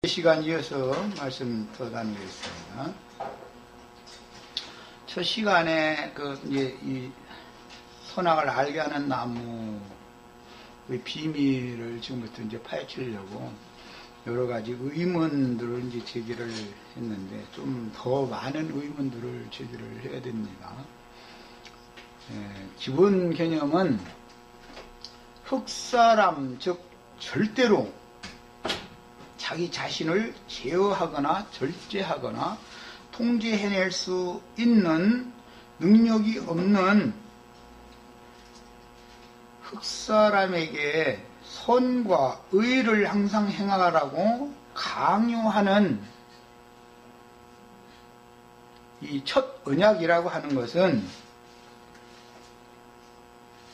시간 이어서 말씀 더 나누겠습니다. 첫 시간에 이제 이 선악을 알게 하는 나무의 비밀을 지금부터 이제 파헤치려고 여러 가지 의문들을 이제 제기를 했는데 좀 더 많은 의문들을 제기를 해야 됩니다. 기본 개념은 흑사람, 즉 절대로 자기 자신을 제어하거나 절제하거나 통제해낼 수 있는 능력이 없는 흑사람에게 선과 의를 항상 행하라고 강요하는 이 첫 언약이라고 하는 것은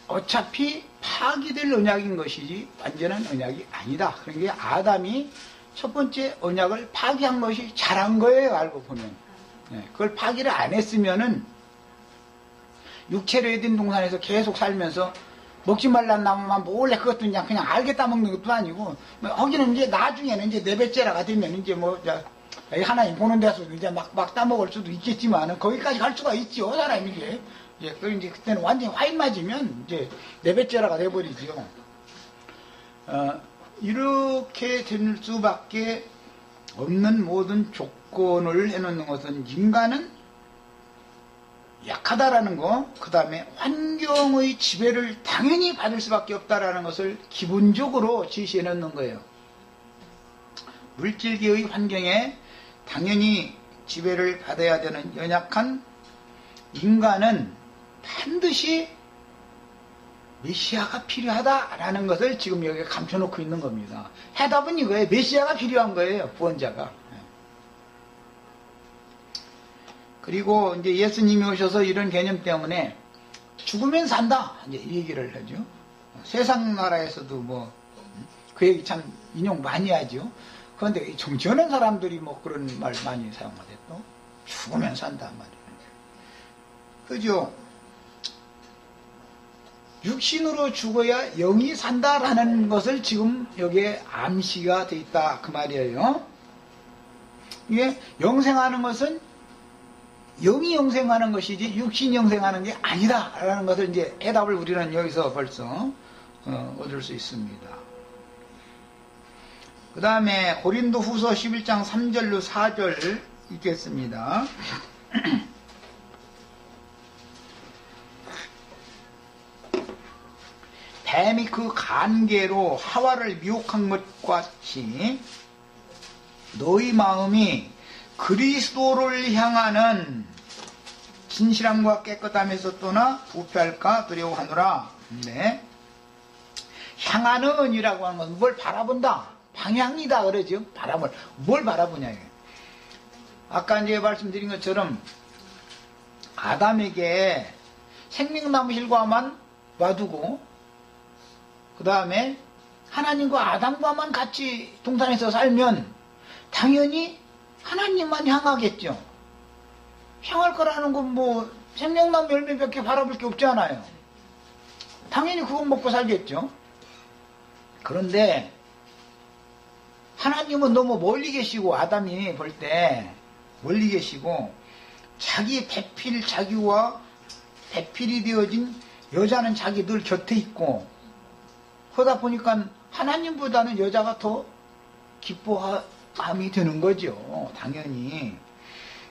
어차피 파기될 언약인 것이지 완전한 언약이 아니다. 그러니까 아담이 첫 번째 언약을 파기한 것이 잘한 거예요, 알고 보면. 그걸 파기를 안 했으면은 육체로 에덴 동산에서 계속 살면서 먹지 말란 나무만 몰래 그것도 그냥 알게 따먹는 것도 아니고, 거기는 이제 나중에는 이제 네배째라가 되면 이제 하나님 보는 데서 이제 막 따먹을 수도 있겠지만, 거기까지 갈 수가 있죠, 사람이 이게. 이제 그때는 완전히 화인 맞으면 이제 네배째라가 돼버리죠. 이렇게 될 수밖에 없는 모든 조건을 해놓는 것은 인간은 약하다라는 거, 그 다음에 환경의 지배를 당연히 받을 수밖에 없다라는 것을 기본적으로 제시해 놓는 거예요. 물질계의 환경에 당연히 지배를 받아야 되는 연약한 인간은 반드시 메시아가 필요하다라는 것을 지금 여기에 감춰놓고 있는 겁니다. 해답은 이거예요. 메시아가 필요한 거예요. 구원자가. 그리고 이제 예수님이 오셔서 이런 개념 때문에 죽으면 산다, 이제 이 얘기를 하죠. 세상 나라에서도 그 얘기 참 인용 많이 하죠. 그런데 정치하는 사람들이 그런 말 많이 사용하대. 또 죽으면 산다 말이에요. 그죠? 육신으로 죽어야 영이 산다라는 것을 지금 여기에 암시가 돼 있다, 그 말이에요. 이게 영생하는 것은 영이 영생하는 것이지 육신이 영생하는 게 아니다라는 것을 이제 해답을 우리는 여기서 벌써 얻을 수 있습니다. 그 다음에 고린도 후서 11장 3절로 4절 읽겠습니다. 뱀이 그 간계로 하와를 미혹한 것 같이 너희 마음이 그리스도를 향하는 진실함과 깨끗함에서 떠나 부패할까 두려워하노라. 네. 향하는 이라고 하는 것은 뭘 바라본다, 방향이다 그러죠. 뭘 바라보냐. 아까 이제 말씀드린 것처럼 아담에게 생명나무 실과만 놔두고 그 다음에 하나님과 아담과만 같이 동산에서 살면 당연히 하나님만 향하겠죠. 향할 거라는 건 생명나무 열매 몇 개 바라볼 게 없잖아요. 당연히 그거 먹고 살겠죠. 그런데 하나님은 너무 멀리 계시고, 아담이 볼 때 멀리 계시고, 자기 자기와 배필이 되어진 여자는 자기 늘 곁에 있고, 그러다 보니까 하나님보다는 여자가 더 기뻐함이 드는 거죠. 당연히.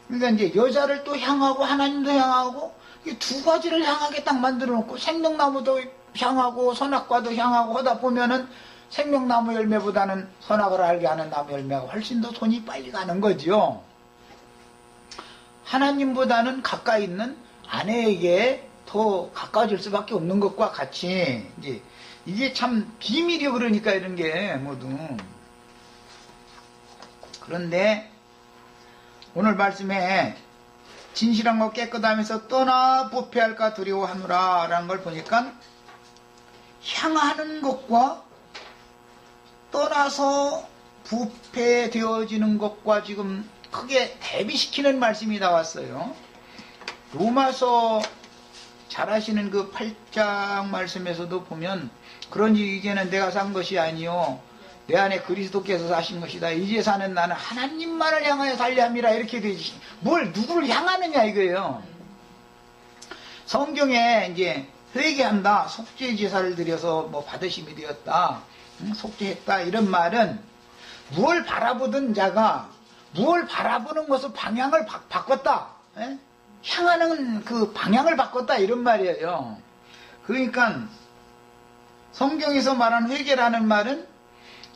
그러니까 이제 여자를 또 향하고 하나님도 향하고 이 두 가지를 향하게 딱 만들어 놓고 생명나무도 향하고 선악과도 향하고 하다 보면은 생명나무 열매보다는 선악을 알게 하는 나무 열매가 훨씬 더 손이 빨리 가는 거죠. 하나님보다는 가까이 있는 아내에게 더 가까워질 수밖에 없는 것과 같이 이게 참 비밀이요. 그러니까 이런 게 모두. 그런데 오늘 말씀에 진실함과 깨끗함에서 떠나 부패할까 두려워하노라 라는 걸 보니까 향하는 것과 떠나서 부패되어지는 것과 지금 크게 대비시키는 말씀이 나왔어요. 로마서 잘 아시는 그 8장 말씀에서도 보면 그러니 이제는 내가 산 것이 아니요 내 안에 그리스도께서 사신 것이다. 이제 사는 나는 하나님만을 향하여 살려 함이라. 이렇게 되지. 뭘 누구를 향하느냐 이거예요. 성경에 이제 회개한다, 속죄 제사를 드려서 뭐 받으심이 되었다, 속죄했다, 이런 말은 무엇을 바라보던 자가 무엇을 바라보는 것을 방향을 바꿨다, 향하는 그 방향을 바꿨다, 이런 말이에요. 그러니까 성경에서 말한 회개라는 말은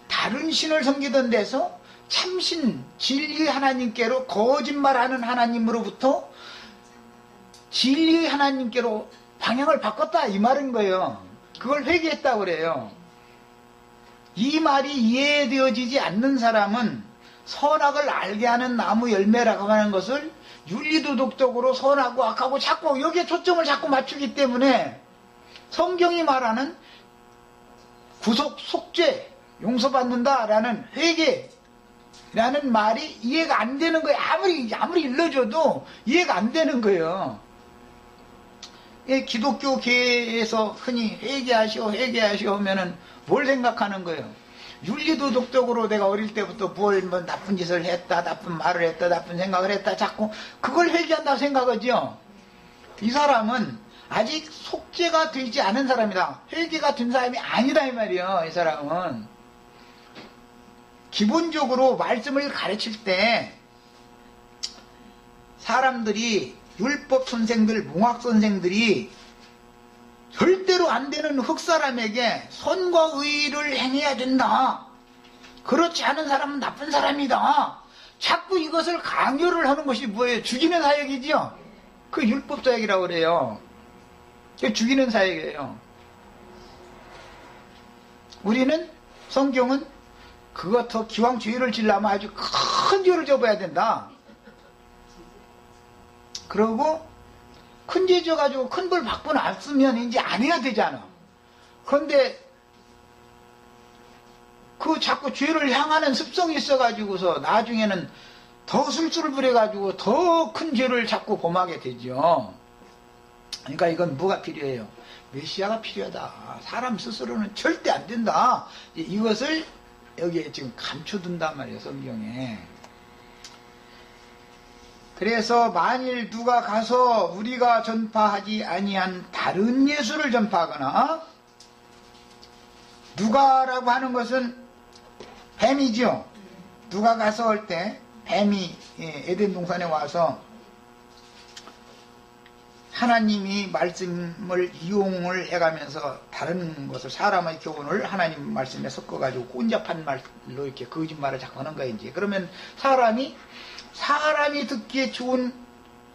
다른 신을 섬기던 데서 참신 진리의 하나님께로, 거짓말하는 하나님으로부터 진리의 하나님께로 방향을 바꿨다, 이 말인 거예요. 그걸 회개했다고 그래요. 이 말이 이해되어지지 않는 사람은 선악을 알게 하는 나무 열매라고 하는 것을 윤리도덕적으로 선하고 악하고 자꾸 여기에 초점을 자꾸 맞추기 때문에 성경이 말하는 구속, 속죄, 용서받는다라는 회개라는 말이 이해가 안 되는 거예요. 아무리 일러줘도 이해가 안 되는 거예요. 기독교계에서 흔히 회개하시오 하면은 뭘 생각하는 거예요? 윤리도덕적으로 내가 어릴 때부터 뭐 나쁜 짓을 했다, 나쁜 말을 했다, 나쁜 생각을 했다, 자꾸 그걸 회개한다고 생각하죠. 이 사람은 아직 속죄가 되지 않은 사람이다. 회개가 된 사람이 아니다, 이 말이에요. 이 사람은 기본적으로 말씀을 가르칠 때 사람들이, 율법 선생들, 몽학 선생들이 절대로 안 되는 흑사람에게 선과 의를 행해야 된다, 그렇지 않은 사람은 나쁜 사람이다, 자꾸 이것을 강요를 하는 것이 뭐예요? 죽이는 사역이지요. 그 율법 사역이라고 그래요. 죽이는 사역이에요. 우리는, 성경은 그거 더 기왕 죄를 지려면 아주 큰 죄를 져봐야 된다. 그러고 큰 죄 져가지고 큰 벌 받고 났으면 이제 안 해야 되잖아. 그런데 그 자꾸 죄를 향하는 습성이 있어가지고서 나중에는 더 술술을 부려가지고 더 큰 죄를 자꾸 범하게 되죠. 그러니까 이건 뭐가 필요해요? 메시아가 필요하다. 사람 스스로는 절대 안 된다. 이것을 여기에 지금 감춰둔단 말이에요, 성경에. 그래서 만일 누가 가서 우리가 전파하지 아니한 다른 예수를 전파하거나, 누가라고 하는 것은 뱀이죠. 누가 가서 할 때 뱀이 에덴 동산에 와서 하나님이 말씀을 이용을 해가면서 다른 것을, 사람의 교훈을 하나님 말씀에 섞어가지고 혼잡한 말로 이렇게 거짓말을 자꾸 하는 거야, 이제. 그러면 사람이 듣기에 좋은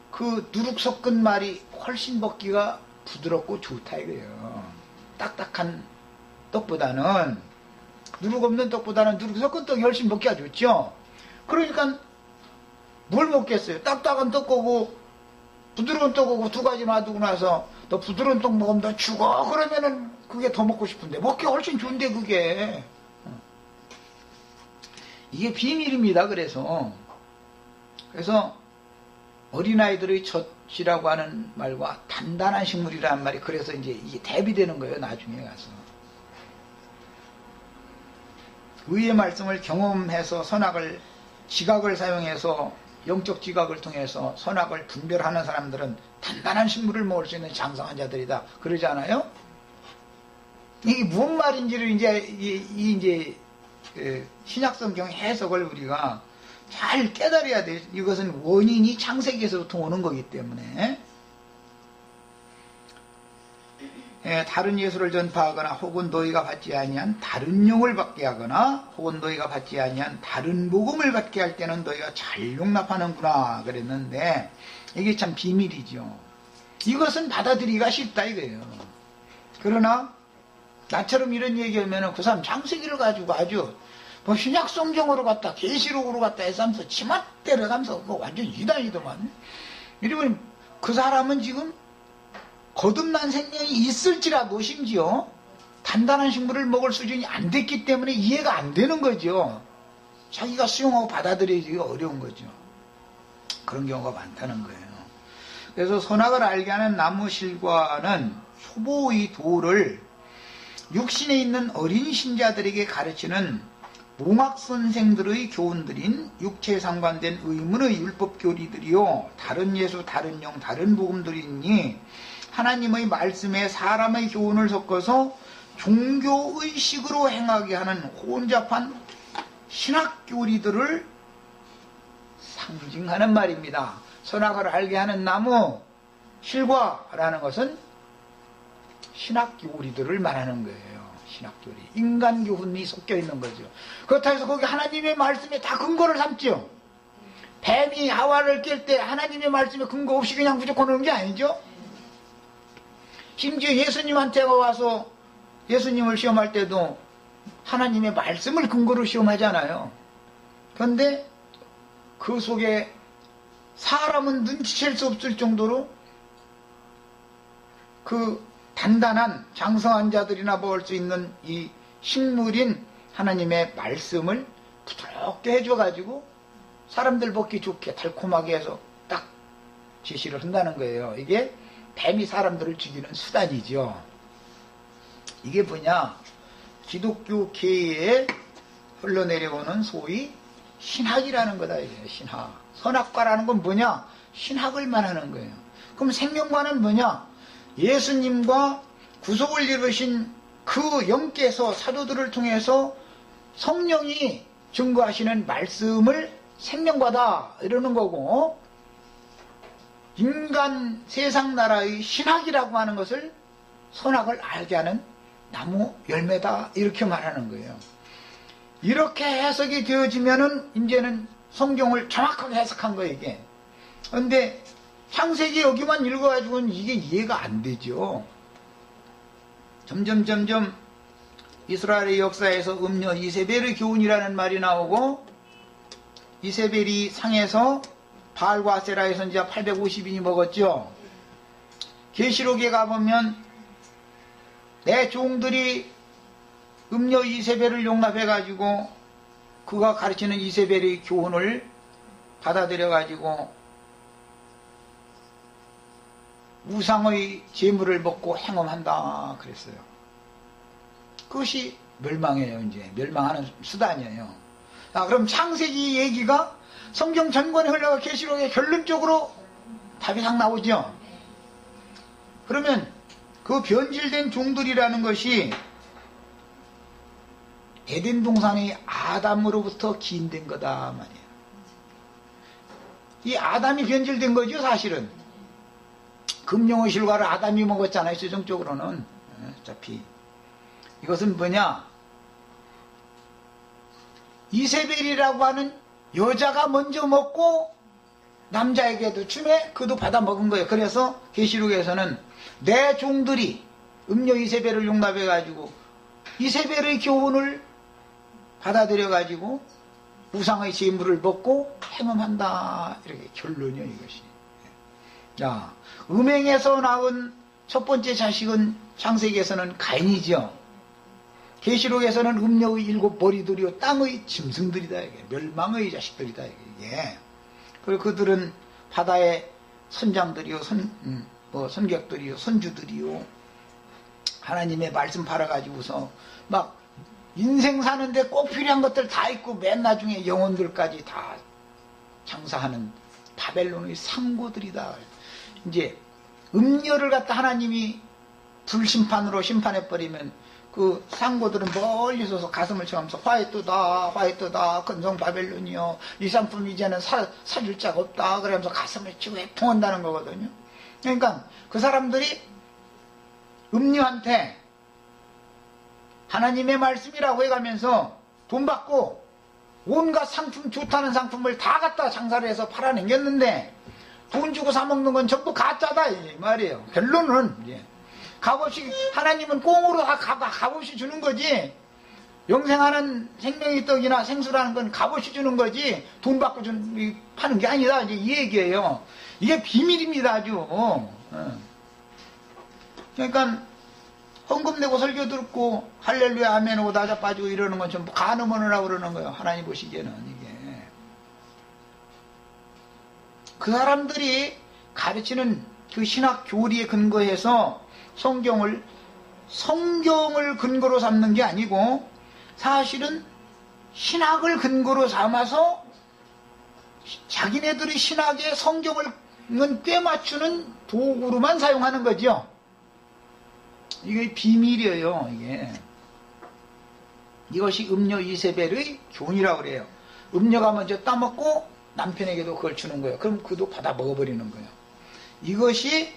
그 누룩 섞은 말이 훨씬 먹기가 부드럽고 좋다 이거예요. 딱딱한 떡보다는, 누룩 없는 떡보다는 누룩 섞은 떡이 훨씬 먹기가 좋죠. 그러니까 뭘 먹겠어요? 딱딱한 떡하고 부드러운 떡하고 두 가지 놔두고 나서 너 부드러운 떡 먹으면 너 죽어, 그러면은 그게 더 먹고 싶은데, 먹기가 훨씬 좋은데 그게. 이게 비밀입니다. 그래서 어린아이들의 젖이라고 하는 말과 단단한 식물이라는 말이, 그래서 이제 이게 대비되는 거예요, 나중에 가서. 의의 말씀을 경험해서 선악을, 지각을 사용해서, 영적 지각을 통해서 선악을 분별하는 사람들은 단단한 식물을 먹을 수 있는 장성한 자들이다, 그러지 않아요? 이게 무슨 말인지를 이제 신약성경 해석을 우리가 잘 깨달아야 돼. 이것은 원인이 창세기에서부터 오는 거기 때문에. 다른 예수를 전파하거나, 혹은 너희가 받지 아니한 다른 영을 받게 하거나, 혹은 너희가 받지 아니한 다른 복음을 받게 할 때는 너희가 잘 용납하는구나 그랬는데, 이게 참 비밀이죠. 이것은 받아들이기가 쉽다 이거예요. 그러나 나처럼 이런 얘기하면 그 사람 창세기를 가지고 아주 뭐 신약성경으로 갔다 계시록으로 갔다 해서 하면서 치맛 때려가면서 그거 완전 이단이더만. 이러면 그 사람은 지금 거듭난 생명이 있을지라도 심지어 단단한 식물을 먹을 수준이 안 됐기 때문에 이해가 안 되는 거죠. 자기가 수용하고 받아들이기가 어려운 거죠. 그런 경우가 많다는 거예요. 그래서 선악을 알게 하는 나무실과는 초보의 도를 육신에 있는 어린 신자들에게 가르치는 몽학선생들의 교훈들인 육체에 상관된 의문의 율법교리들이요 다른 예수, 다른 영, 다른 복음들이니 하나님의 말씀에 사람의 교훈을 섞어서 종교의식으로 행하게 하는 혼잡한 신학교리들을 상징하는 말입니다. 선악을 알게 하는 나무 실과라는 것은 신학교리들을 말하는 거예요. 신학교리. 인간교훈이 섞여 있는 거죠. 그렇다고 해서 거기 하나님의 말씀에 다 근거를 삼죠. 뱀이 하와를 깰 때 하나님의 말씀에 근거 없이 그냥 무조건 오는 게 아니죠. 심지어 예수님한테 와서 예수님을 시험할 때도 하나님의 말씀을 근거로 시험하잖아요. 그런데 그 속에 사람은 눈치챌 수 없을 정도로 그 단단한 장성한 자들이나 볼 수 있는 이 식물인 하나님의 말씀을 부드럽게 해줘가지고 사람들 먹기 좋게 달콤하게 해서 딱 제시를 한다는 거예요. 이게 뱀이 사람들을 죽이는 수단이죠. 이게 뭐냐? 기독교계에 흘러내려오는 소위 신학이라는 거다. 이게 신학. 선악과라는 건 뭐냐? 신학을 말하는 거예요. 그럼 생명과는 뭐냐? 예수님과 구속을 이루신 그 영께서 사도들을 통해서 성령이 증거하시는 말씀을 생명과다 이러는 거고, 인간 세상 나라의 신학이라고 하는 것을 선악을 알게 하는 나무 열매다 이렇게 말하는 거예요. 이렇게 해석이 되어지면은 이제는 성경을 정확하게 해석한 거예요, 이게. 그런데 창세기 여기만 읽어가지고는 이게 이해가 안 되죠. 점점 이스라엘의 역사에서 음녀 이세벨의 교훈이라는 말이 나오고, 이세벨이 상해서 바알과 아세라의 선지자 850인이 먹었죠. 계시록에 가보면 내 종들이 음녀 이세벨을 용납해가지고 그가 가르치는 이세벨의 교훈을 받아들여가지고 우상의 제물을 먹고 행음한다 그랬어요. 그것이 멸망이에요. 이제 멸망하는 수단이에요. 자, 그럼 창세기 얘기가 성경 전권에 흘러가 계시록에 결론적으로 답이 딱 나오죠. 그러면 그 변질된 종들이라는 것이 에덴 동산의 아담으로부터 기인된 거다 말이에요. 이 아담이 변질된 거죠, 사실은. 금령의 실과를 아담이 먹었잖아요, 최종적으로는. 어차피 이것은 뭐냐? 이세벨이라고 하는 여자가 먼저 먹고 남자에게도 주매 그도 받아 먹은 거예요. 그래서 계시록에서는 내 종들이 음녀 이세벨을 용납해가지고 이세벨의 교훈을 받아들여가지고 우상의 제물을 먹고 행음한다. 이렇게 결론이요, 이것이. 자, 음행에서 나온 첫 번째 자식은 창세기에서는 가인이죠. 계시록에서는 음녀의 7머리들이요 땅의 짐승들이다. 이게 멸망의 자식들이다. 이게. 그리고 그들은 바다의 선장들이요, 선객들이요, 선주들이요. 하나님의 말씀 팔아가지고서 막 인생 사는데 꼭 필요한 것들 다 있고 맨 나중에 영혼들까지 다 장사하는 바벨론의 상고들이다. 이제 음녀를 갖다 하나님이 불심판으로 심판해버리면 그 상고들은 멀리 서서 가슴을 쳐가면서 화이트다 근성 바벨론이요, 이 상품 이제는 사줄 자가 없다 그러면서 가슴을 치고 애통한다는 거거든요. 그러니까 그 사람들이 음녀한테 하나님의 말씀이라고 해가면서 돈 받고 온갖 상품, 좋다는 상품을 다 갖다 장사를 해서 팔아넘겼는데 돈 주고 사먹는 건 전부 가짜다 이 말이에요. 결론은 이제 값없이, 하나님은 꽁으로 다 값없이 주는 거지, 영생하는 생명의 떡이나 생수라는 건 값없이 주는 거지 돈 받고 파는 게 아니다, 이제 이 얘기예요. 이게 비밀입니다, 아주. 그러니까 헌금 내고 설교 듣고 할렐루야 아멘 하고 나자 빠지고 이러는 건 전부 간음하느라고 그러는 거예요. 하나님 보시기에는. 이게 그 사람들이 가르치는 그 신학 교리에 근거해서 성경을 근거로 삼는 게 아니고, 사실은 신학을 근거로 삼아서 자기네들이 신학의 성경을 꿰맞추는 도구로만 사용하는 거죠. 이게 비밀이에요. 이것이 음녀 이세벨의 교훈이라고 그래요. 음녀가 먼저 따먹고 남편에게도 그걸 주는 거예요. 그럼 그도 받아 먹어버리는 거예요. 이것이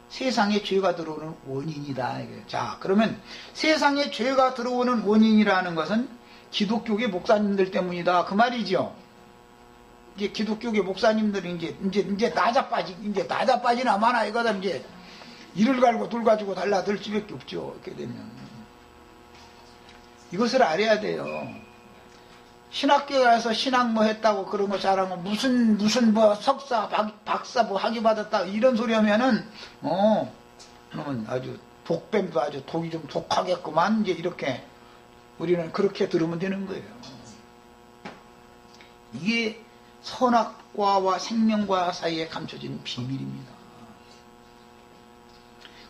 세상에 죄가 들어오는 원인이다. 자, 그러면 세상에 죄가 들어오는 원인이라는 것은 기독교계 목사님들 때문이다. 그 말이죠. 이제 기독교계 목사님들이 이제 나자빠지나 마나 이거다 이제 이를 갈고 둘 가지고 달라들 수밖에 없죠. 이렇게 되면 이것을 알아야 돼요. 신학교에 가서 신학 뭐 했다고 그런 거 잘하고 무슨 뭐 석사 박사 뭐 학위 받았다 이런 소리 하면은 그러면 아주 독뱀도 아주 독이 좀 독하겠구만 이제 이렇게 우리는 그렇게 들으면 되는 거예요. 이게 선악과와 생명과 사이에 감춰진 비밀입니다.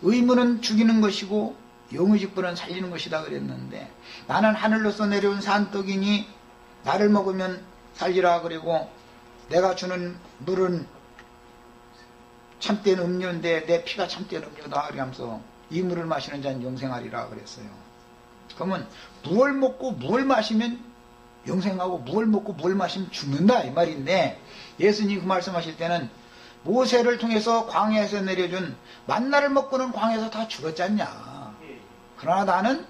의무는 죽이는 것이고 영의 직분은 살리는 것이다 그랬는데 나는 하늘로서 내려온 산떡이니 나를 먹으면 살리라 그리고 내가 주는 물은 참된 음료인데 내 피가 참된 음료다 그러면서 이 물을 마시는 자는 영생하리라 그랬어요. 그러면 무엇을 먹고 무엇을 마시면 영생하고 무엇을 먹고 무엇을 마시면 죽는다 이 말인데 예수님이 그 말씀하실 때는 모세를 통해서 광야에서 내려준 만나를 먹고는 광야에서 다 죽었지 않냐. 그러나 나는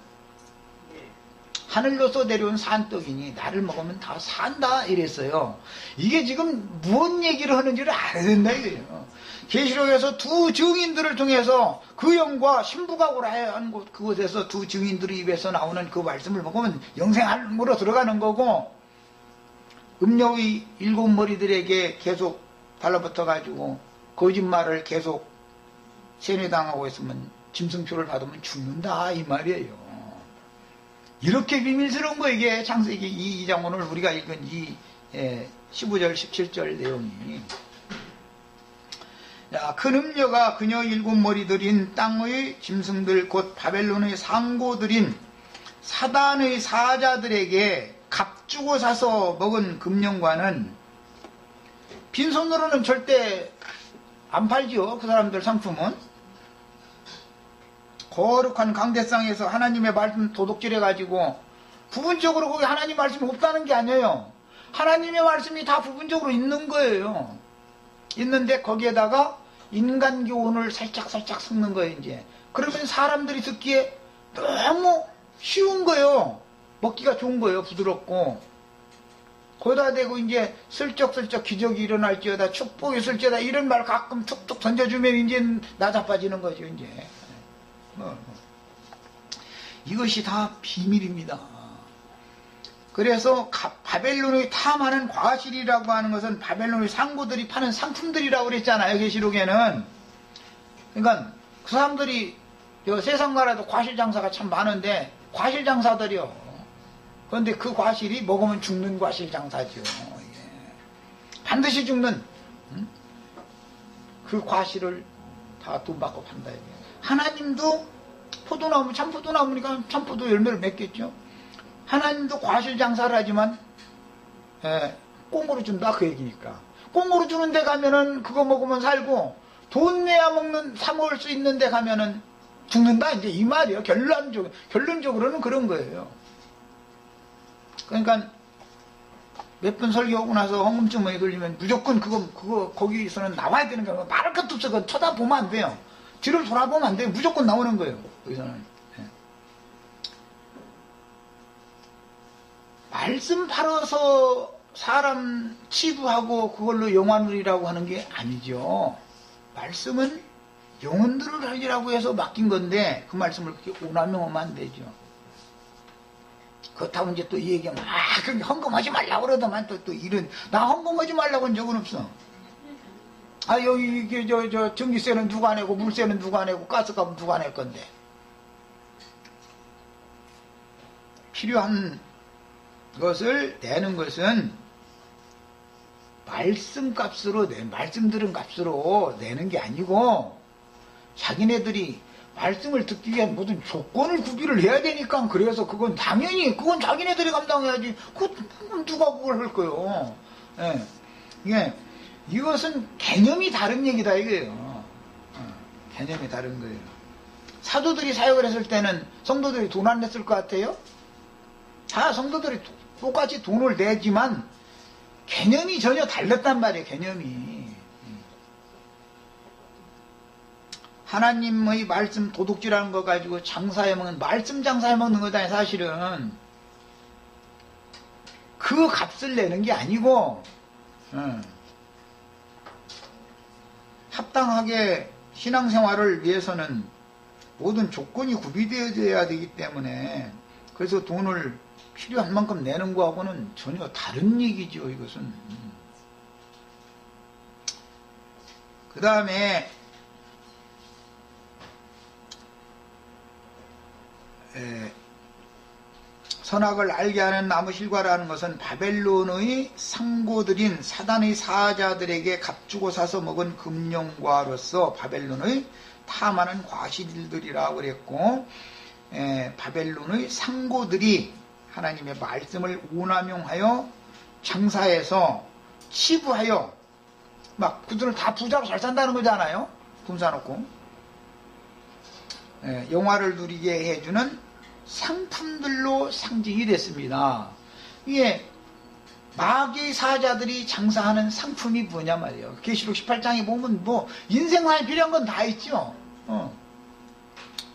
하늘로서 내려온 산떡이니 나를 먹으면 다 산다 이랬어요. 이게 지금 무슨 얘기를 하는지를 알아야 된다 이거예요. 계시록에서 두 증인들을 통해서 그 영과 신부각으로 한 그곳에서 두 증인들의 입에서 나오는 그 말씀을 먹으면 영생함으로 들어가는 거고 음녀의 일곱 머리들에게 계속 달라붙어 가지고 거짓말을 계속 세뇌당하고 있으면 짐승표를 받으면 죽는다 이 말이에요. 이렇게 비밀스러운 거 이게 창세기 2장 오늘 우리가 읽은 이 15절 17절 내용이 큰 음녀가 그녀 일곱 머리들인 땅의 짐승들 곧 바벨론의 상고들인 사단의 사자들에게 값주고 사서 먹은 금령과는 빈손으로는 절대 안 팔지요. 그 사람들 상품은 거룩한 강대상에서 하나님의 말씀 도둑질해가지고 부분적으로 거기 하나님 말씀이 없다는 게 아니에요. 하나님의 말씀이 다 부분적으로 있는 거예요. 있는데 거기에다가 인간 교훈을 살짝 섞는 거예요. 이제 그러면 사람들이 듣기에 너무 쉬운 거예요. 먹기가 좋은 거예요. 부드럽고 거기다 대고 이제 슬쩍슬쩍 기적이 일어날지어다 축복이 있을지어다 이런 말 가끔 툭툭 던져주면 이제 나자빠지는 거죠. 이제 이것이 다 비밀입니다. 그래서 바벨론의 탐하는 과실이라고 하는 것은 바벨론의 상고들이 파는 상품들이라고 그랬잖아요. 계시록에는. 그러니까 그 사람들이 세상 나라도 과실 장사가 참 많은데 과실 장사들이요. 그런데 그 과실이 먹으면 죽는 과실 장사죠. 반드시 죽는 그 과실을 다 돈 받고 판다. 하나님도 포도나무, 참포도나무니까 참포도 열매를 맺겠죠. 하나님도 과실 장사를 하지만 꽁으로 준다 그 얘기니까. 꽁으로 주는 데 가면은 그거 먹으면 살고 돈 내야 사 먹을 수 있는 데 가면은 죽는다 이제 이 말이에요. 결론적으로는 그런 거예요. 그러니까 몇 번 설교하고 나서 헌금주머니 돌리면 무조건 그거 거기서는 나와야 되는 거예요. 말할 것도 없어. 그건 쳐다보면 안 돼요. 뒤를 돌아보면 안 돼요. 무조건 나오는 거예요. 거기서는. 말씀 팔아서 사람 치부하고 그걸로 영화 누리라고 하는 게 아니죠. 말씀은 영혼들을 하리라고 해서 맡긴 건데 그 말씀을 그렇게 오남용하면 안 되죠. 그렇다고 이제 또 이 얘기하면 그게 헌금하지 말라고 그러더만 또 이런 나 헌금하지 말라고 한 적은 없어. 여기 이게 저 전기세는 누가 내고 물세는 누가 내고 가스값은 누가 낼 건데. 필요한 것을 내는 것은 말씀 들은 값으로 내는 게 아니고 자기네들이 말씀을 듣기 위한 모든 조건을 구비를 해야 되니까. 그래서 그건 당연히 그건 자기네들이 감당해야지. 누가 그걸 할 거요. 예. 이것은 개념이 다른 얘기다 이거예요. 개념이 다른 거예요. 사도들이 사역을 했을 때는 성도들이 돈 안 냈을 것 같아요? 다 성도들이 똑같이 돈을 내지만 개념이 전혀 달랐단 말이에요. 개념이. 하나님의 말씀 도둑질하는 거 가지고 장사해먹는, 말씀 장사해먹는 거다 사실은. 그 값을 내는 게 아니고 합당하게 신앙생활을 위해서는 모든 조건이 구비되어야 되기 때문에, 그래서 돈을 필요한 만큼 내는 거하고는 전혀 다른 얘기죠. 이것은. 그 다음에 선악을 알게 하는 나무 실과라는 것은 바벨론의 상고들인 사단의 사자들에게 값주고 사서 먹은 금령과로서 바벨론의 탐하는 과실들이라고 그랬고, 바벨론의 상고들이 하나님의 말씀을 오남용하여 장사해서 치부하여 막 그들을 다 부자로 잘 산다는 거잖아요. 돈 사놓고 영화를 누리게 해주는 상품들로 상징이 됐습니다. 이게 마귀의 사자들이 장사하는 상품이 뭐냐 말이에요. 계시록 18장에 보면 뭐 인생사에 필요한 건 다 있죠.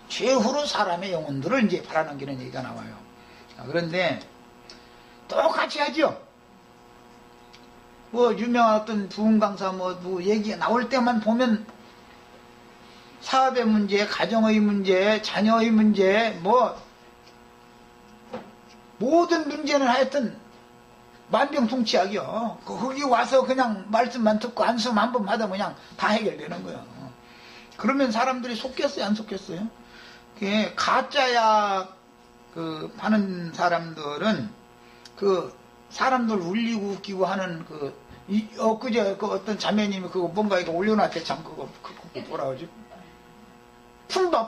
최후로 사람의 영혼들을 이제 팔아넘기는 얘기가 나와요. 그런데 똑같이 하죠. 뭐 유명한 어떤 부흥 강사 뭐 얘기 나올 때만 보면 사업의 문제, 가정의 문제, 자녀의 문제, 뭐 모든 문제는 하여튼 만병통치약이요. 거기 와서 그냥 말씀만 듣고 안수만 한 번 받으면 그냥 다 해결되는 거예요. 그러면 사람들이 속겠어요, 안 속겠어요? 가짜약 파는 사람들은 그 사람들 울리고 웃기고 하는 엊그제 어떤 자매님이 그거 뭔가 이거 올려놨대. 참 그거 뭐라 그러지? 품바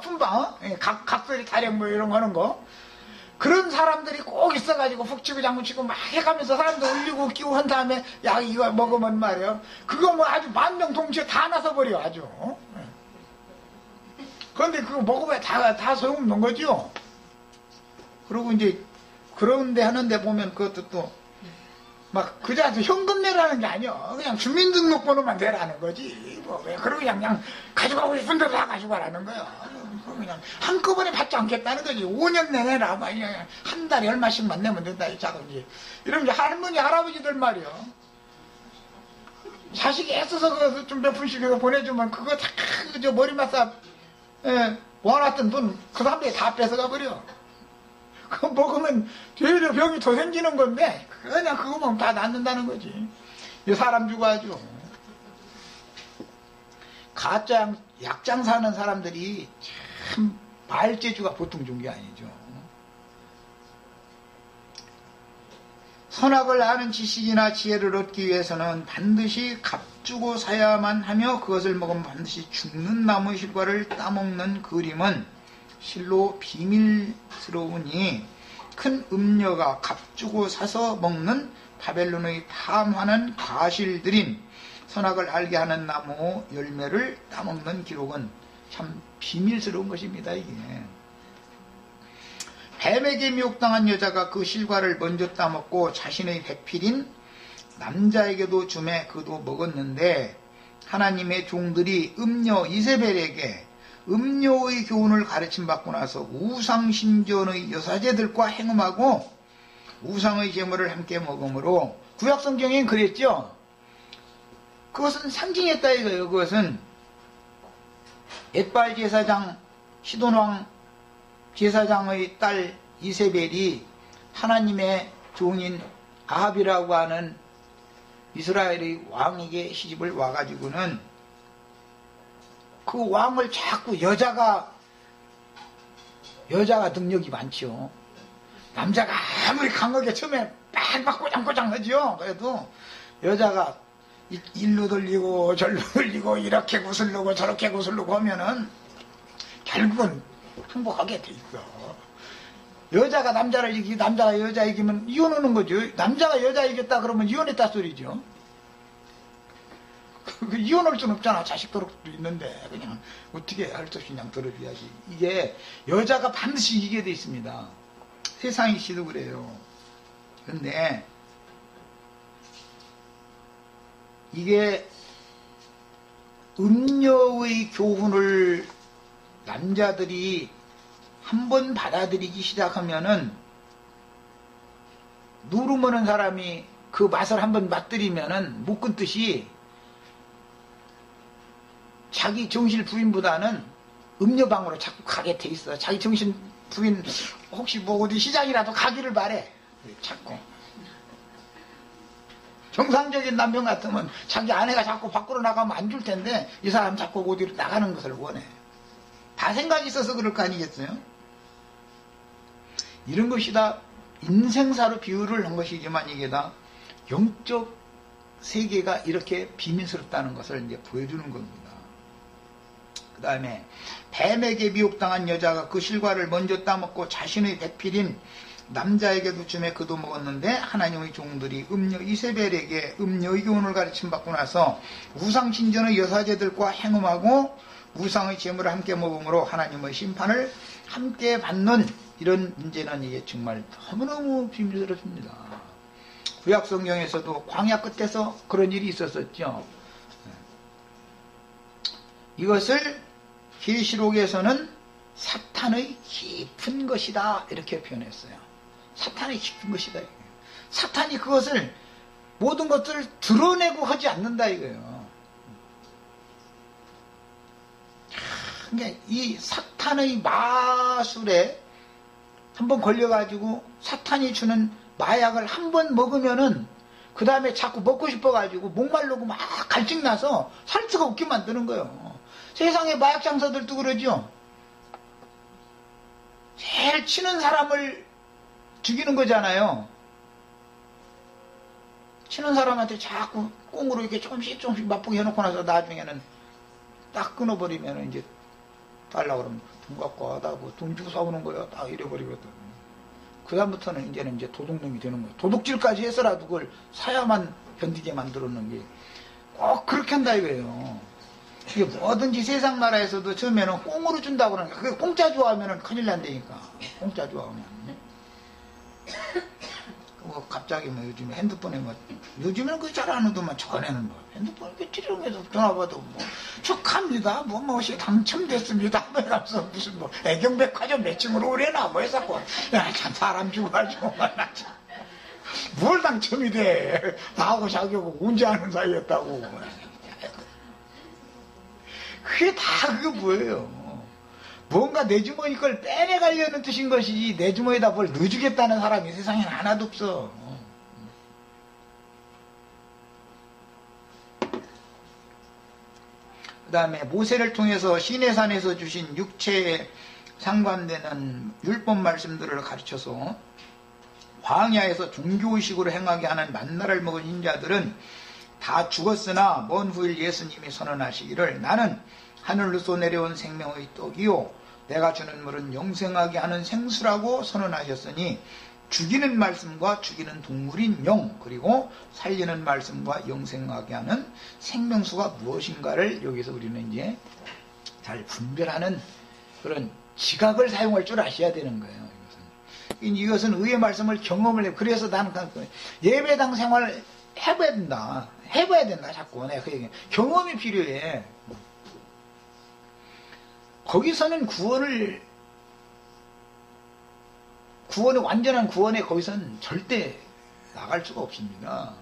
각설이 타령 뭐 이런 거 하는 거. 그런 사람들이 꼭 있어가지고 훅치고 장구치고 막 해가면서 사람들 울리고 웃기고 한 다음에 야 이거 먹으면 말이야 그거 뭐 아주 만병통치에 다 나서버려 아주. 그런데 그거 먹으면 다 소용없는 거죠. 그리고 이제 그런데 하는데 보면 그것도 또 막 그자서 현금 내라는 게 아니야. 그냥 주민등록번호만 내라는 거지. 뭐 왜 그러고 그냥 가져가고 싶은 대로 다 가져가라는 거야. 그냥 한꺼번에 받지 않겠다는 거지. 5년 내내라. 한 달에 얼마씩만 내면 된다. 이 작은지. 이러면 이제 할머니 할아버지들 말이야. 자식이 애써서 그거 좀 몇 푼씩 보내주면 그거 다 저 머리 마사 모아놨던 돈 그 사람들이 다 뺏어가 버려. 그거 먹으면 되려 병이 더 생기는 건데 그냥 그거 먹으면 다 낫는다는 거지. 이 사람 죽어야죠. 가짜 약장 사는 사람들이 참 말재주가 보통 좋은 게 아니죠. 선악을 아는 지식이나 지혜를 얻기 위해서는 반드시 값주고 사야만 하며 그것을 먹으면 반드시 죽는 나무 실과를 따먹는 그림은 실로 비밀스러우니 큰 음녀가 값주고 사서 먹는 바벨론의 탐하는 과실들인 선악을 알게 하는 나무 열매를 따먹는 기록은 참 비밀스러운 것입니다. 이게 뱀에게 미혹당한 여자가 그 실과를 먼저 따먹고 자신의 배필인 남자에게도 주매 그도 먹었는데 하나님의 종들이 음녀 이세벨에게 음료의 교훈을 가르침받고 나서 우상신전의 여사제들과 행음하고 우상의 제물을 함께 먹음으로 구약성경엔 그랬죠. 그것은 상징했다 이거예요. 그것은 엣발 제사장 시돈왕 제사장의 딸 이세벨이 하나님의 종인 아합이라고 하는 이스라엘의 왕에게 시집을 와가지고는 그 왕을 자꾸 여자가 능력이 많죠. 남자가 아무리 강하게 처음에 막 꼬장꼬장 하죠. 그래도 여자가 일로 돌리고 절로 돌리고 이렇게 구슬르고 저렇게 구슬르고 하면은 결국은 행복하게 돼 있어. 여자가 남자를 이기고 남자가 여자 이기면 이혼하는 거죠. 남자가 여자 이겼다 그러면 이혼했다 소리죠. 이혼할 수는 없잖아. 자식 들을 수도 있는데 그냥 어떻게 할 수 없이 그냥 들어줘야지. 이게 여자가 반드시 이기게 돼 있습니다. 세상이 시도 그래요. 근데 이게 음녀의 교훈을 남자들이 한번 받아들이기 시작하면은 누르머는 사람이 그 맛을 한번 맛들이면은 못 끊듯이 자기 정신 부인보다는 음녀방으로 자꾸 가게 돼 있어. 자기 정신 부인 혹시 뭐 어디 시장이라도 가기를 바래. 자꾸. 정상적인 남편 같으면 자기 아내가 자꾸 밖으로 나가면 안 줄 텐데 이 사람 자꾸 어디로 나가는 것을 원해. 다 생각이 있어서 그럴 거 아니겠어요? 이런 것이 다 인생사로 비유를 한 것이지만 이게 다 영적 세계가 이렇게 비밀스럽다는 것을 이제 보여주는 겁니다. 그 다음에 뱀에게 미혹당한 여자가 그 실과를 먼저 따먹고 자신의 배필인 남자에게도 줌에 그도 먹었는데 하나님의 종들이 음녀 이세벨에게 음녀의 교훈을 가르침받고 나서 우상신전의 여사제들과 행음하고 우상의 재물을 함께 먹음으로 하나님의 심판을 함께 받는 이런 문제는 이게 정말 너무너무 비밀스럽습니다. 구약성경에서도 광야 끝에서 그런 일이 있었었죠. 이것을 계시록에서는 사탄의 깊은 것이다 이렇게 표현했어요. 사탄의 깊은 것이다 이거예요. 사탄이 그것을 모든 것들을 드러내고 하지 않는다 이거예요. 그러니까 이 사탄의 마술에 한번 걸려가지고 사탄이 주는 마약을 한번 먹으면은 그 다음에 자꾸 먹고 싶어가지고 목말르고 막 갈증나서 살 수가 없게 만드는 거예요. 세상의 마약 장사들도 그러죠. 제일 치는 사람을 죽이는 거잖아요. 치는 사람한테 자꾸 꽁으로 이렇게 조금씩 맛보게 해놓고 나서 나중에는 딱 끊어버리면 이제 달라고 그러면 돈 갖고 와다 뭐 돈 주고 사오는 거야 딱 이래버리거든. 그 다음부터는 이제 도둑놈이 되는 거야. 도둑질까지 해서라도 그걸 사야만 견디게 만들었는 게 꼭 그렇게 한다 이거예요. 이게 뭐든지 세상 나라에서도 처음에는 꽁으로 준다고 그러니까 그게 공짜 좋아하면 큰일 난다니까. 공짜 좋아하면 뭐 갑자기 뭐 요즘에 핸드폰에 뭐 요즘에는 그거 잘 안 하더만 전에는 뭐 핸드폰 이렇게 찌르면서 전화받아도 뭐 축하합니다 뭐 뭐시 당첨됐습니다 뭐 이러면서 무슨 뭐 애경백화점 매칭으로 오래나 뭐 해서 참 사람 죽어가지고 뭘 당첨이 돼 나하고 자기하고 언제 아는 사이였다고. 그게 다 그게 뭐예요. 뭔가 내 주머니 걸 빼내가려는 뜻인 것이지 내 주머니에다 뭘 넣어주겠다는 사람이 세상에는 하나도 없어. 그 다음에 모세를 통해서 시내산에서 주신 육체에 상관되는 율법 말씀들을 가르쳐서 광야에서 종교의식으로 행하게 하는 만나를 먹은 인자들은 다 죽었으나 먼 후일 예수님이 선언하시기를 나는 하늘로서 내려온 생명의 떡이요 내가 주는 물은 영생하게 하는 생수라고 선언하셨으니 죽이는 말씀과 죽이는 동물인 영 그리고 살리는 말씀과 영생하게 하는 생명수가 무엇인가를 여기서 우리는 이제 잘 분별하는 그런 지각을 사용할 줄 아셔야 되는 거예요. 이것은 의의 말씀을 경험을 해. 그래서 나는 예배당 생활을 해봐야 된다. 해봐야 된다. 자꾸 내가 그 얘기. 경험이 필요해. 거기서는 구원의 완전한 구원에 거기서는 절대 나갈 수가 없습니다.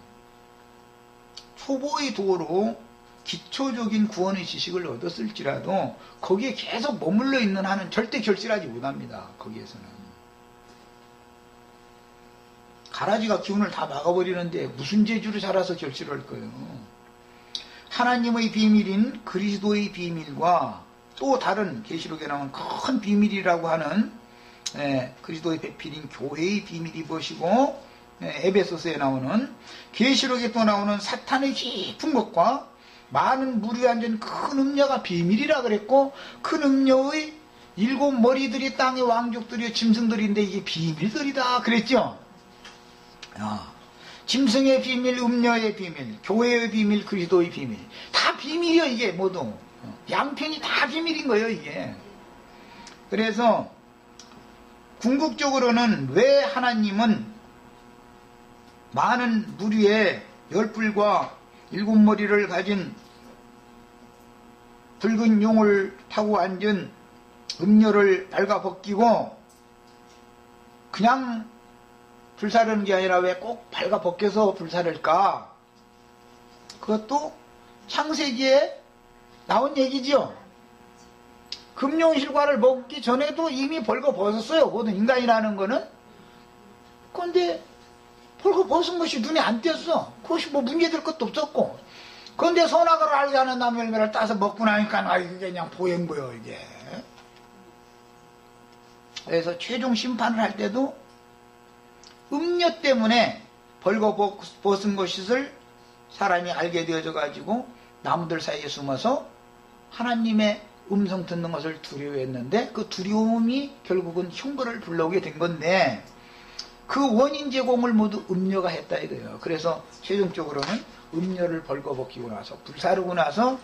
초보의 도로 기초적인 구원의 지식을 얻었을지라도 거기에 계속 머물러 있는 한은 절대 결실하지 못합니다. 거기에서는. 가라지가 기운을 다 막아버리는데 무슨 재주로 자라서 결실할 거예요. 하나님의 비밀인 그리스도의 비밀과 또 다른 계시록에 나오는 큰 비밀이라고 하는 그리스도의 배필인 교회의 비밀이 무엇이고 에베소서에 나오는 계시록에 또 나오는 사탄의 깊은 것과 많은 물이 앉은 큰 음녀가 비밀이라 그랬고 큰 음녀의 일곱 머리들이 땅의 왕족들이요 짐승들인데 이게 비밀들이다 그랬죠. 짐승의 비밀, 음녀의 비밀, 교회의 비밀, 그리스도의 비밀, 다 비밀이요. 이게 모두 양편이 다 비밀인 거예요 이게. 그래서 궁극적으로는 왜 하나님은 많은 무리의 열불과 일곱 머리를 가진 붉은 용을 타고 앉은 음녀를 발가벗기고 그냥 불사르는 게 아니라 왜 꼭 발가벗겨서 불사를까? 그것도 창세기에 나온 얘기죠. 금용실과를 먹기 전에도 이미 벌거벗었어요. 모든 인간이라는 거는. 그런데 벌거벗은 것이 눈에 안 띄었어. 그것이 뭐 문제될 것도 없었고. 그런데 선악을 알게 하는 나무 열매를 따서 먹고 나니까 이게 그냥 보행보여 이게. 그래서 최종 심판을 할 때도 음녀 때문에 벌거벗은 것을 사람이 알게 되어져 가지고 나무들 사이에 숨어서 하나님의 음성 듣는 것을 두려워했는데 그 두려움이 결국은 흉벌을 불러오게 된 건데 그 원인 제공을 모두 음녀가 했다 이거예요. 그래서 최종적으로는 음녀를 벌거벗기고 나서 불사르고 나서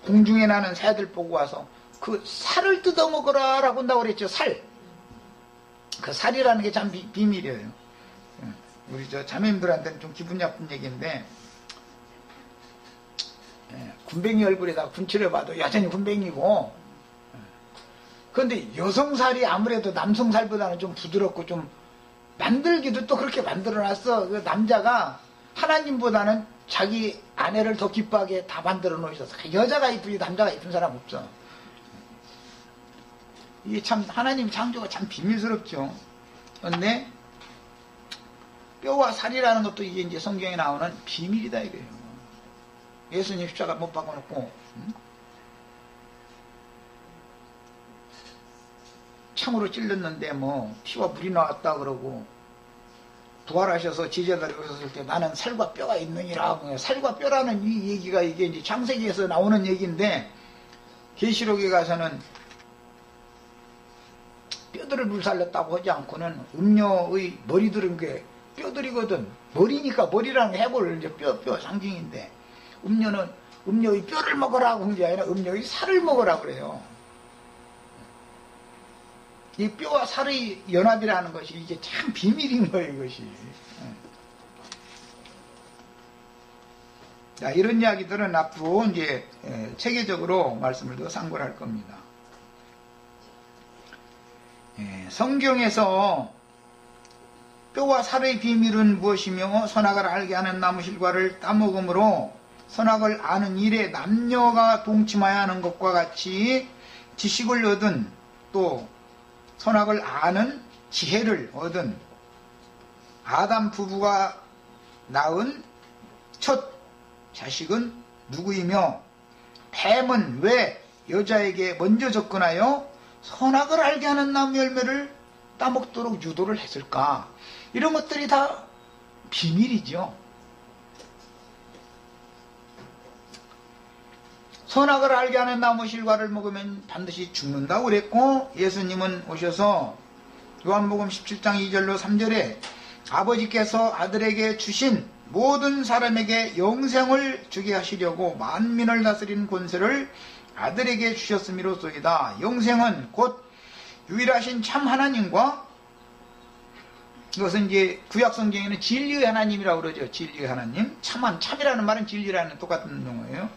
공중에 나는 새들 보고 와서 그 살을 뜯어먹어라 라고 한다고 그랬죠. 살. 그 살이라는 게 참 비밀이에요. 우리 저 자매님들한테는 좀 기분 나쁜 얘기인데 군뱅이 얼굴에다 군칠해봐도 여전히 군뱅이고, 그런데 여성살이 아무래도 남성살보다는 좀 부드럽고 좀 만들기도 또 그렇게 만들어놨어. 그 남자가 하나님보다는 자기 아내를 더 기뻐하게 다 만들어 놓으셔서 여자가 이쁘지 남자가 이쁜 사람 없어. 이게 참 하나님 창조가 참 비밀스럽죠. 그런데 뼈와 살이라는 것도 이게 이제 성경에 나오는 비밀이다 이거예요. 예수님 십자가 못 박아놓고 창으로 찔렀는데 뭐 피와 물이 나왔다 그러고 부활하셔서 제자들이 오셨을 때 나는 살과 뼈가 있느니라. 살과 뼈라는 이 얘기가 이게 이제 창세기에서 나오는 얘기인데 계시록에 가서는 뼈들을 불살렸다고 하지 않고는 음녀의 머리들은 게 뼈들이거든. 머리니까 머리라는 게 해골 이제 뼈 상징인데 음녀는 음녀의 뼈를 먹으라고 한 게 아니라 음녀의 살을 먹으라고 그래요. 이 뼈와 살의 연합이라는 것이 이게 참 비밀인 거예요, 이것이. 자, 이런 이야기들은 앞으로 이제 체계적으로 말씀을 더 상고를 할 겁니다. 성경에서 뼈와 살의 비밀은 무엇이며 선악을 알게 하는 나무실과를 따먹음으로 선악을 아는 일에 남녀가 동침하여 하는 것과 같이 지식을 얻은 또 선악을 아는 지혜를 얻은 아담 부부가 낳은 첫 자식은 누구이며 뱀은 왜 여자에게 먼저 접근하여 선악을 알게 하는 나무 열매를 따먹도록 유도를 했을까? 이런 것들이 다 비밀이죠. 선악을 알게 하는 나무 실과를 먹으면 반드시 죽는다고 그랬고, 예수님은 오셔서 요한복음 17장 2절로 3절에 아버지께서 아들에게 주신 모든 사람에게 영생을 주게 하시려고 만민을 다스리는 권세를 아들에게 주셨음이로소이다. 영생은 곧 유일하신 참 하나님과, 이것은 이제 구약 성경에는 진리의 하나님이라고 그러죠. 진리의 하나님. 참이라는 말은 진리라는 똑같은 용어예요.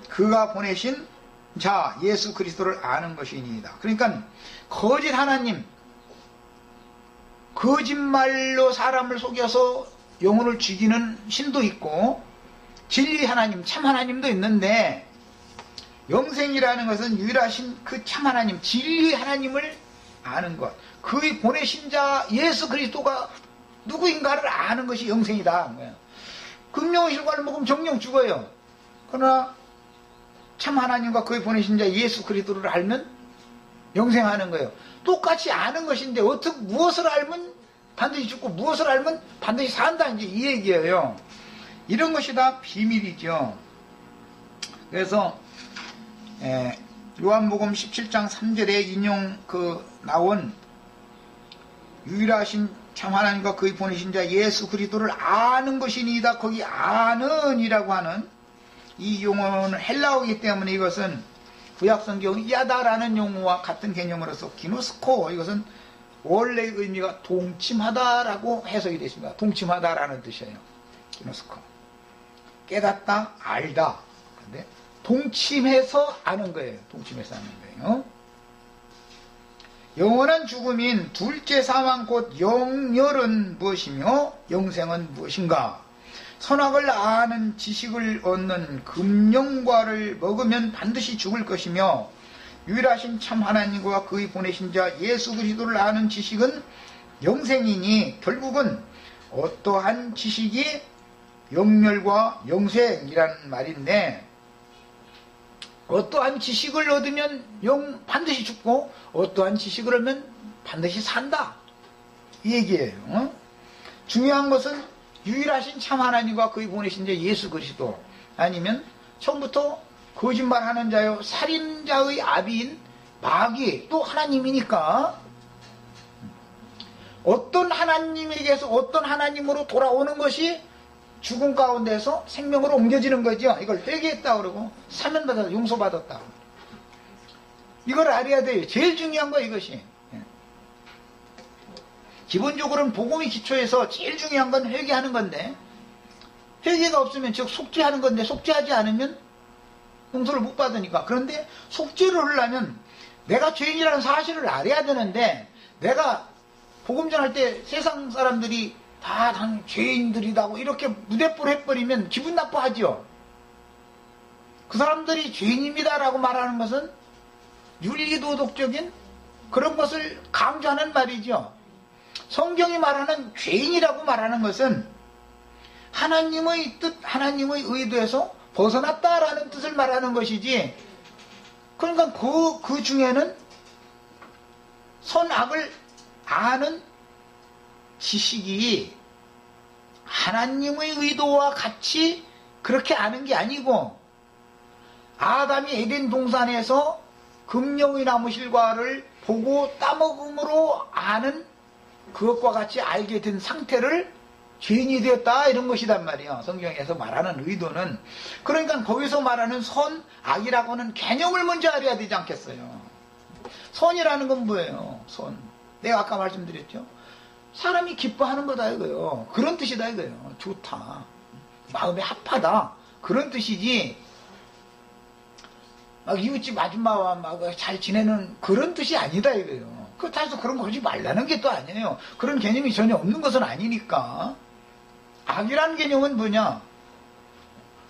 그가 보내신 자 예수 그리스도를 아는 것이니이다. 그러니까 거짓 하나님, 거짓말로 사람을 속여서 영혼을 죽이는 신도 있고 진리 하나님, 참 하나님도 있는데, 영생이라는 것은 유일하신 그 참 하나님, 진리 하나님을 아는 것, 그의 보내신 자 예수 그리스도가 누구인가를 아는 것이 영생이다. 금령실과를 먹으면 정령 죽어요. 그러나 참 하나님과 그의 보내신 자 예수 그리스도를 알면 영생하는 거예요. 똑같이 아는 것인데 어떻게 무엇을 알면 반드시 죽고 무엇을 알면 반드시 산다, 이제 이 얘기예요. 이런 것이 다 비밀이죠. 그래서 요한복음 17장 3절에 인용 나온 유일하신 참 하나님과 그의 보내신 자 예수 그리스도를 아는 것이니이다. 거기 아는이라고 하는 이 용어는 헬라어이기 때문에 이것은 구약성경 야다라는 용어와 같은 개념으로서 기노스코, 이것은 원래의 의미가 동침하다라고 해석이 되십니다. 동침하다라는 뜻이에요. 기노스코. 깨닫다, 알다. 근데 동침해서 아는 거예요. 동침해서 아는 거예요. 영원한 죽음인 둘째 사망 곧 영멸은 무엇이며 영생은 무엇인가? 선악을 아는 지식을 얻는 금령과를 먹으면 반드시 죽을 것이며 유일하신 참 하나님과 그의 보내신 자 예수 그리스도를 아는 지식은 영생이니 결국은 어떠한 지식이 영멸과 영생이라는 말인데, 어떠한 지식을 얻으면 반드시 죽고 어떠한 지식을 얻으면 반드시 산다, 이 얘기예요. 중요한 것은 유일하신 참 하나님과 그의 보내신 자 예수 그리스도, 아니면 처음부터 거짓말하는 자요 살인자의 아비인 마귀, 또 하나님이니까 어떤 하나님에게서 어떤 하나님으로 돌아오는 것이 죽음 가운데서 생명으로 옮겨지는 거죠. 이걸 회개했다 그러고 사면받아서 용서받았다. 이걸 알아야 돼요. 제일 중요한 거 이것이. 기본적으로는 복음의 기초에서 제일 중요한 건 회개하는 건데, 회개가 없으면 즉 속죄하는 건데, 속죄하지 않으면 용서를 못 받으니까. 그런데 속죄를 하려면 내가 죄인이라는 사실을 알아야 되는데, 내가 복음 전할 때 세상 사람들이 다 죄인들이다고 이렇게 무대뽀를 해버리면 기분 나빠하죠. 그 사람들이 죄인입니다라고 말하는 것은 윤리도덕적인 그런 것을 강조하는 말이죠. 성경이 말하는 죄인이라고 말하는 것은 하나님의 뜻, 하나님의 의도에서 벗어났다라는 뜻을 말하는 것이지, 그러니까 그 중에는 선악을 아는 지식이 하나님의 의도와 같이 그렇게 아는 게 아니고, 아담이 에덴 동산에서 금령의 나무 실과를 보고 따먹음으로 아는 그것과 같이 알게 된 상태를 죄인이 되었다, 이런 것이단 말이에요. 성경에서 말하는 의도는. 그러니까 거기서 말하는 선, 악이라고 하는 개념을 먼저 알아야 되지 않겠어요. 선이라는 건 뭐예요? 선. 내가 아까 말씀드렸죠. 사람이 기뻐하는 거다 이거요. 그런 뜻이다 이거요. 좋다, 마음에 합하다, 그런 뜻이지 막 이웃집 아줌마와 막 잘 지내는 그런 뜻이 아니다 이거요. 그렇다고 해서 그런 거 하지 말라는 게 또 아니에요. 그런 개념이 전혀 없는 것은 아니니까. 악이라는 개념은 뭐냐,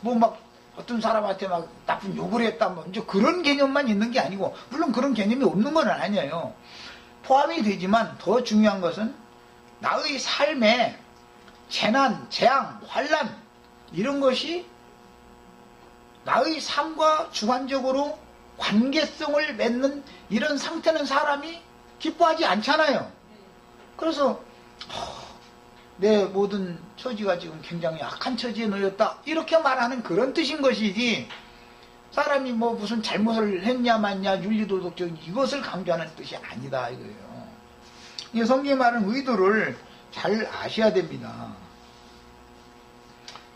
뭐 막 어떤 사람한테 막 나쁜 욕을 했다, 뭐 이제 그런 개념만 있는 게 아니고, 물론 그런 개념이 없는 건 아니에요. 포함이 되지만 더 중요한 것은 나의 삶에 재난, 재앙, 환난 이런 것이 나의 삶과 주관적으로 관계성을 맺는 이런 상태는 사람이 기뻐하지 않잖아요. 그래서 내 모든 처지가 지금 굉장히 악한 처지에 놓였다, 이렇게 말하는 그런 뜻인 것이지, 사람이 뭐 무슨 잘못을 했냐 마냐 윤리도덕적인 이것을 강조하는 뜻이 아니다 이거예요. 이 성경이 말하는 의도를 잘 아셔야 됩니다.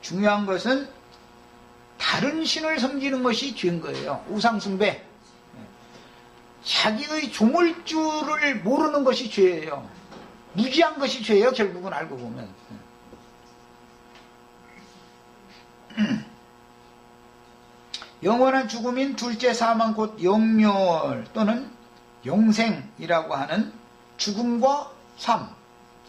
중요한 것은 다른 신을 섬기는 것이 죄인 거예요. 우상숭배. 자기의 조물주를 모르는 것이 죄예요. 무지한 것이 죄예요. 결국은 알고 보면. 영원한 죽음인 둘째 사망 곧 영멸 또는 영생이라고 하는 죽음과 삶,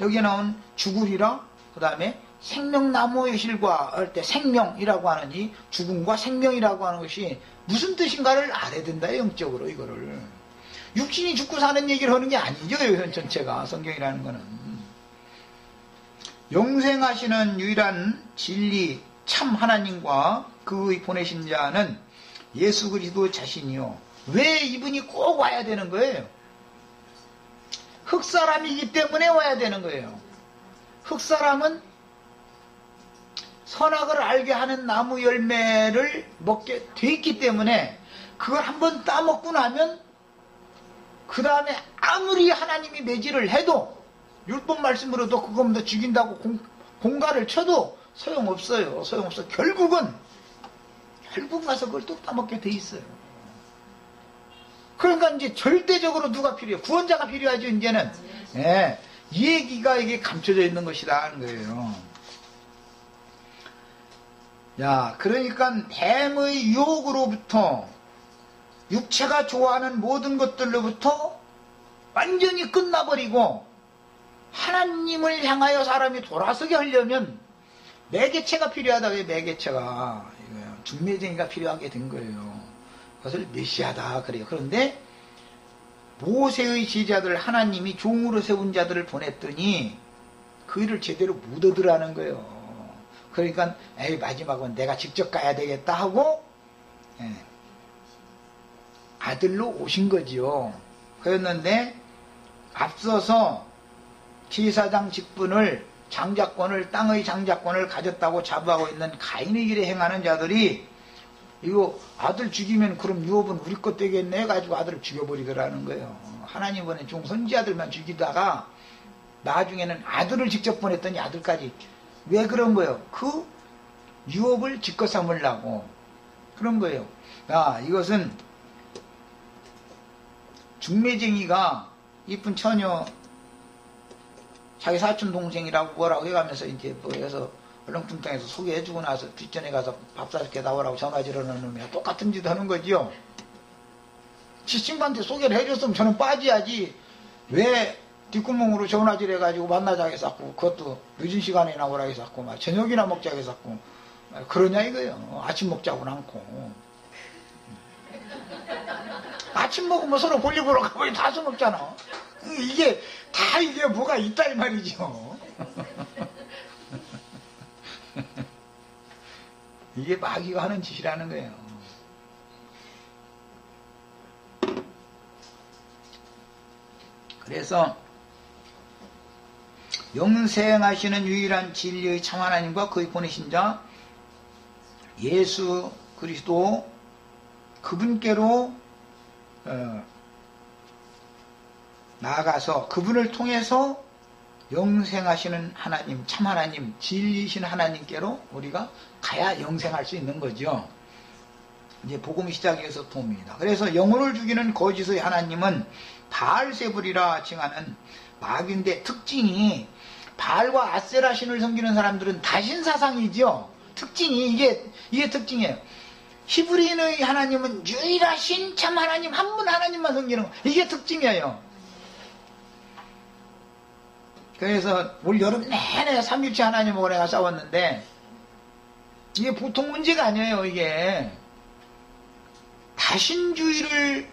여기에 나온 죽으리라, 그 다음에 생명나무의 실과 할 때 생명이라고 하는 이 죽음과 생명이라고 하는 것이 무슨 뜻인가를 알아야 된다, 영적으로. 이거를 육신이 죽고 사는 얘기를 하는 게 아니죠, 현 전체가. 성경이라는 거는 영생하시는 유일한 진리 참 하나님과 그의 보내신 자는 예수 그리스도 자신이요. 왜 이분이 꼭 와야 되는 거예요? 흑사람이기 때문에 와야 되는 거예요. 흑사람은 선악을 알게 하는 나무 열매를 먹게 돼 있기 때문에 그걸 한번 따먹고 나면 그 다음에 아무리 하나님이 매질을 해도 율법 말씀으로도 그거보다 죽인다고 공갈을 쳐도 소용없어요. 소용없어. 결국 가서 그걸 또 따먹게 돼 있어요. 그러니까 이제 절대적으로 누가 필요해요? 구원자가 필요하죠, 이제는. 예, 이 얘기가 이게 감춰져 있는 것이라는 거예요. 야, 그러니까 뱀의 유혹으로부터 육체가 좋아하는 모든 것들로부터 완전히 끝나버리고 하나님을 향하여 사람이 돌아서게 하려면 매개체가 필요하다. 왜 매개체가? 중매쟁이가 필요하게 된 거예요. 그것을 메시아다 그래요. 그런데 모세의 제자들 하나님이 종으로 세운 자들을 보냈더니 그 일을 제대로 못 얻으라는 거예요. 그러니까 에이 마지막은 내가 직접 가야 되겠다 하고 아들로 오신 거지요. 그랬는데 앞서서 제사장 직분을 장자권을 땅의 장자권을 가졌다고 자부하고 있는 가인의 길에 행하는 자들이 이거 아들 죽이면 그럼 유업은 우리 것 되겠네 가지고 아들을 죽여버리더라는 거예요. 하나님 보낸 종선지아들만 죽이다가 나중에는 아들을 직접 보냈더니 아들까지. 왜 그런 거예요? 그 유업을 짓거 삼으려고 그런 거예요. 야, 이것은 중매쟁이가 이쁜 처녀 자기 사촌 동생이라고 뭐라고 해가면서 이제 뭐 해서 얼렁뚱땅해서 소개해주고 나서 뒷전에 가서 밥 사줄게 나오라고 전화 지르는 놈이야. 똑같은 짓 하는 거지요. 지 친구한테 소개를 해줬으면 저는 빠져야지. 왜 뒷구멍으로 전화질 해가지고 만나자 해서고 그것도 늦은 시간에 나오라 해서고 막 저녁이나 먹자 해서고 그러냐 이거요. 아침 먹자고는 않고. 아침 먹으면 서로 볼일 보러 가버리면 다 써먹잖아. 이게 다 이게 뭐가 있다 이 말이죠. 이게 마귀가 하는 짓이라는 거예요. 그래서 영생하시는 유일한 진리의 참 하나님과 그의 보내신 자 예수 그리스도 그분께로 나아가서 그분을 통해서 영생하시는 하나님, 참 하나님, 진리이신 하나님께로 우리가 가야 영생할 수 있는 거죠. 이제 복음 시작에서 봅니다. 그래서 영혼을 죽이는 거짓의 하나님은 바알세불이라 칭하는 마귀인데 특징이 바알과 아세라 신을 섬기는 사람들은 다신사상이죠. 특징이 이게 특징이에요. 히브리인의 하나님은 유일하신 참 하나님 한 분 하나님만 섬기는 거. 이게 특징이에요. 그래서 올 여름 내내 삼일체 하나님하고 내가 싸웠는데 이게 보통 문제가 아니에요. 이게 다신주의를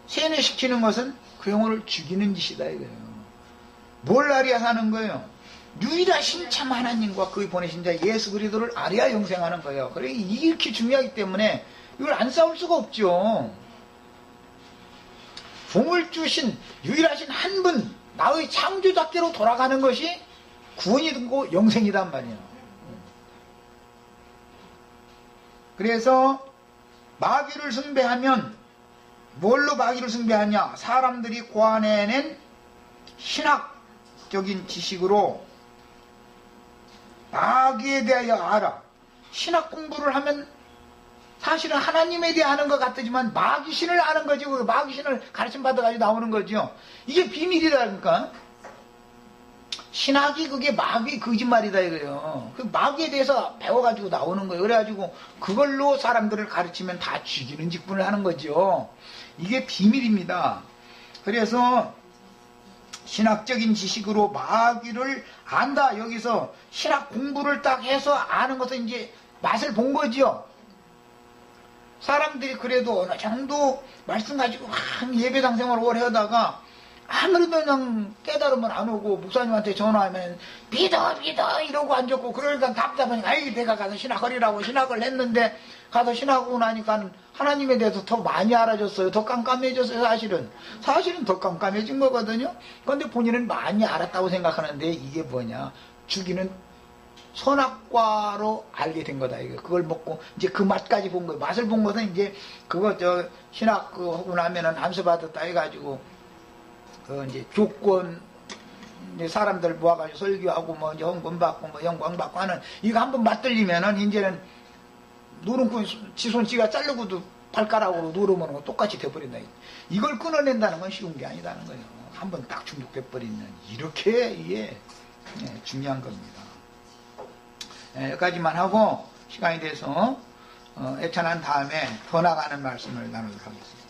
세뇌시키는 것은 그 영혼을 죽이는 짓이다 이거예요. 뭘 알아야 사는 거예요? 유일하신 참 하나님과 그의 보내신 자 예수 그리스도를 알아야 영생하는 거예요. 그래 이렇게 중요하기 때문에 이걸 안 싸울 수가 없죠. 복을 주신 유일하신 한 분 나의 창조자께로 돌아가는 것이 구원이고 영생이란 말이에요. 그래서 마귀를 숭배하면 뭘로 마귀를 숭배하냐? 사람들이 고안해낸 신학적인 지식으로 마귀에 대하여 알아. 신학 공부를 하면 사실은 하나님에 대해 아는 것 같지만 마귀신을 아는 거지. 마귀신을 가르침 받아가지고 나오는 거죠. 이게 비밀이라니까. 신학이 그게 마귀 거짓말이다 이거예요. 그 마귀에 대해서 배워가지고 나오는 거예요. 그래가지고 그걸로 사람들을 가르치면 다 죽이는 직분을 하는 거죠. 이게 비밀입니다. 그래서 신학적인 지식으로 마귀를 안다. 여기서 신학 공부를 딱 해서 아는 것은 이제 맛을 본 거지요. 사람들이 그래도 어느 정도 말씀 가지고 예배당 생활을 오래 하다가 아무래도 그냥 깨달으면 안 오고 목사님한테 전화하면 믿어 이러고 앉았고 그러니까 답답하니까 아이 내가 가서 신학하리라고 신학을 했는데 가서 신학하고 나니까 하나님에 대해서 더 많이 알아졌어요. 더 깜깜해졌어요. 사실은 더 깜깜해진 거거든요. 그런데 본인은 많이 알았다고 생각하는데 이게 뭐냐, 죽이는 선악과로 알게 된 거다. 이거 그걸 먹고 이제 그 맛까지 본 거예요. 맛을 본 것은 이제 그거 신학 하고 나면은 안수 받았다 해가지고 그 이제 조건 이제 사람들 모아가지고 설교하고 뭐 이제 헌금 받고 뭐 영광 받고 하는 이거 한번 맛들리면은 이제는 누름꾼 지손씨가 자르고도 발가락으로 누르면 똑같이 돼버린다. 이걸 끊어낸다는 건 쉬운 게 아니다는 거예요. 한번 딱 중독돼버리면 이렇게 이게 중요한 겁니다. 여기까지만 하고 시간이 돼서 애찬한 다음에 더 나가는 말씀을 나누도록 하겠습니다.